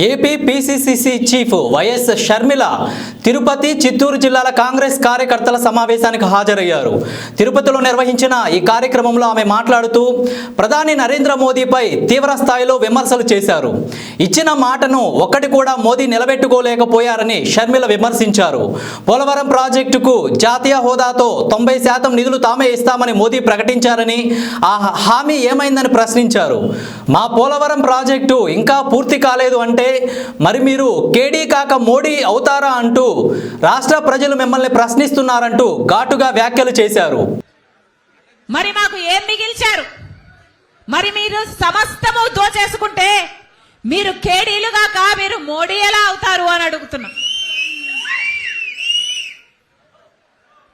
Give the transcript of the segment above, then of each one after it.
AP PCC chief YS Sharmila Tirupati, Chittoor జిల్లాల కాంగ్రెస్ కార్యకర్తల సమావేశానికి హాజరయ్యారు. తిరుపతిలో నిర్వహించిన ఈ కార్యక్రమంలో ఆమె మాట్లాడుతూ ప్రధాని నరేంద్ర మోదీపై తీవ్ర స్థాయిలో విమర్శలు చేశారు. ఇచ్చిన మాటను ఒక్కటి కూడా మోదీ నిలబెట్టుకోలేకపోయారని షర్మిల విమర్శించారు. పోలవరం ప్రాజెక్టుకు జాతీయ హోదాతో 90% నిధులు తామే ఇస్తామని మోదీ ప్రకటించారని, ఆ హామీ ఏమైందని ప్రశ్నించారు. మా పోలవరం ప్రాజెక్టు ఇంకా పూర్తి కాలేదు అంటే మరి మీరు కేడీ కాక మోడీ అవుతారా అంటూ రాష్ట్ర ప్రజలు మిమ్మల్ని ప్రశ్నిస్తున్నారంటూ ఘాటుగా వ్యాఖ్యలు చేశారు. మరి మాకు ఏం మిగిల్చారు? మరి మీరు సమస్తము దోచేసుకుంటే మీరు కేడీలు కాక మీరు మోడీ ఎలా అవుతారు అని అడుగుతున్నాం.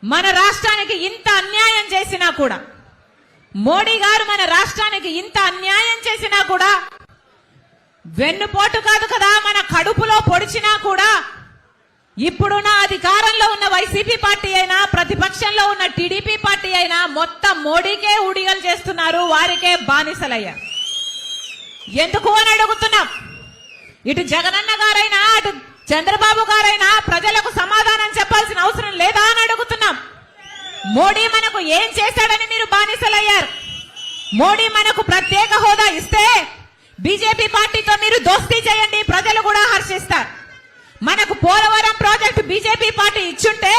మన రాష్ట్రానికి ఇంత అన్యాయం చేసినా కూడా, మోడీ గారు మన రాష్ట్రానికి ఇంత అన్యాయం చేసినా కూడా, వెన్నుపోటు కాదు కదా మన కడుపులో పొడిచినా కూడా, ఇప్పుడున్న అధికారంలో ఉన్న వైసీపీ పార్టీ అయినా ప్రతిపక్షంలో ఉన్న టీడీపీ పార్టీ అయినా మొత్తం మోడీకే ఉడిగలు చేస్తున్నారు, వారికే బానిసలయ్యారు. ఎందుకు అని అడుగుతున్నాం. ఇటు జగనన్న గారైనా అటు చంద్రబాబు గారైనా ప్రజలకు సమాధానం చెప్పాల్సిన అవసరం లేదా అని అడుగుతున్నాం. మోడీ మనకు ఏం చేశాడని మీరు బానిసలయ్యారు? మోడీ మనకు ప్రత్యేక హోదా ఇస్తే బీజేపీ పార్టీతో మీరు దోస్తీ చేయండి, ప్రజలు కూడా హర్షిస్తారు. మనకు పోలవరం ప్రాజెక్టు బీజేపీ పార్టీ ఇచ్చుంటే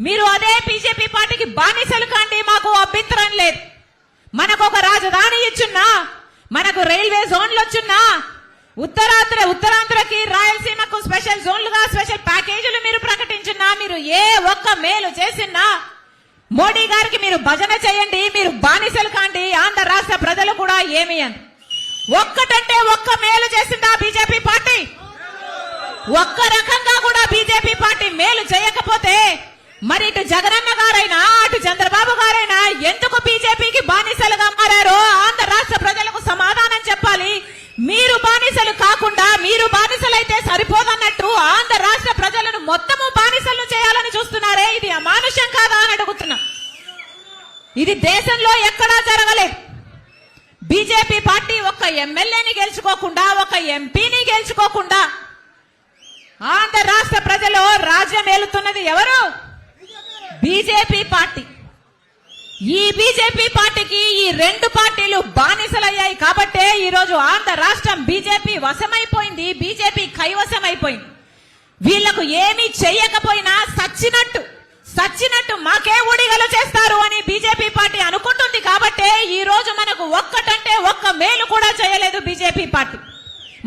మీరు అదే బీజేపీ పార్టీకి బానిసలు కాండి, మాకు అభ్యంతరం లేదు. మనకు ఒక రాజధాని ఇచ్చున్నా, మనకు రైల్వే జోన్లు వచ్చున్నా, ఉత్తరాంధ్రకి రాయలసీమకు స్పెషల్ జోన్లుగా స్పెషల్ ప్యాకేజీలు మీరు ప్రకటించున్నా, మీరు ఏ ఒక్క మేలు చేసినా మోడీ గారికి మీరు భజన చేయండి, మీరు బానిసలు కాండి, ఆంధ్ర రాష్ట్ర ప్రజలు కూడా ఏమి అని. ఒక్కటంటే ఒక్క మేలు చేసిందా బీజేపీ పార్టీ? ఒక్క రకంగా కూడా బీజేపీ పార్టీ మేలు చేయకపోతే మరి ఇటు జగనన్న గారైనా అటు చంద్రబాబు గారైనా ఎందుకు బీజేపీకి బానిసలుగా మారారో ఆంధ్ర రాష్ట్ర ప్రజలకు సమాధానం చెప్పాలి. మీరు బానిసలు కాకుండా, మీరు బానిసలైతే సరిపోదన్నట్టు ఆంధ్ర రాష్ట్ర ప్రజలను మొత్తము బానిసలను చేయాలని చూస్తున్నారే, ఇది అమానుషం కాదా అని అడుగుతున్నా. ఇది దేశంలో ఎక్కడా జరగలేదు. బీజేపీ పార్టీ ఒక్క ఎమ్మెల్యేని గెలుచుకోకుండా, ఒక ఎంపీని గెలుచుకోకుండా ఆంధ్ర రాష్ట్ర ప్రజలు రాజ్యం ఏలుతున్నది ఎవరు? BJP party. ఈ బీజేపీ పార్టీకి ఈ రెండు పార్టీలు బానిసలయ్యాయి కాబట్టే ఈ రోజు ఆంధ్ర రాష్ట్రం బీజేపీ వశమైపోయింది, బీజేపీ కైవశమైపోయింది. వీళ్లకు ఏమీ చెయ్యకపోయినా సచ్చినట్టు మాకే ఊడిగలు చేస్తారు అని బీజేపీ పార్టీ అనుకుంటుంది కాబట్టే ఈ రోజు మనకు ఒక్కటంటే ఒక్క మేలు కూడా చేయలేదు బీజేపీ పార్టీ.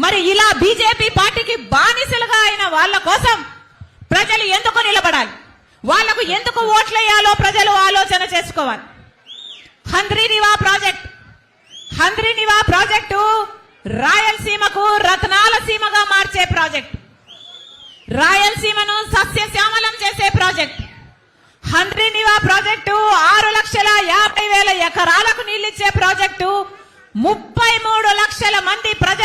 మరి ఇలా బీజేపీ పార్టీకి బానిసలుగా అయిన వాళ్ళ కోసం ప్రజలు ఎందుకు నిలబడాలి? వాళ్లకు ఎందుకు ఓట్లేయాలో ప్రజలు ఆలోచన చేసుకోవాలి. హంద్రీనివా ప్రాజెక్టు రాయలసీమకు రత్నాల సీమగా మార్చే ప్రాజెక్టు, రాయలసీమను సస్యశ్యామలం చేసే ప్రాజెక్టు. హంద్రీనివా ప్రాజెక్టు 6,50,000 ఎకరాలకు నీళ్లిచ్చే ప్రాజెక్టు. 33 లక్షల మంది ప్రజలు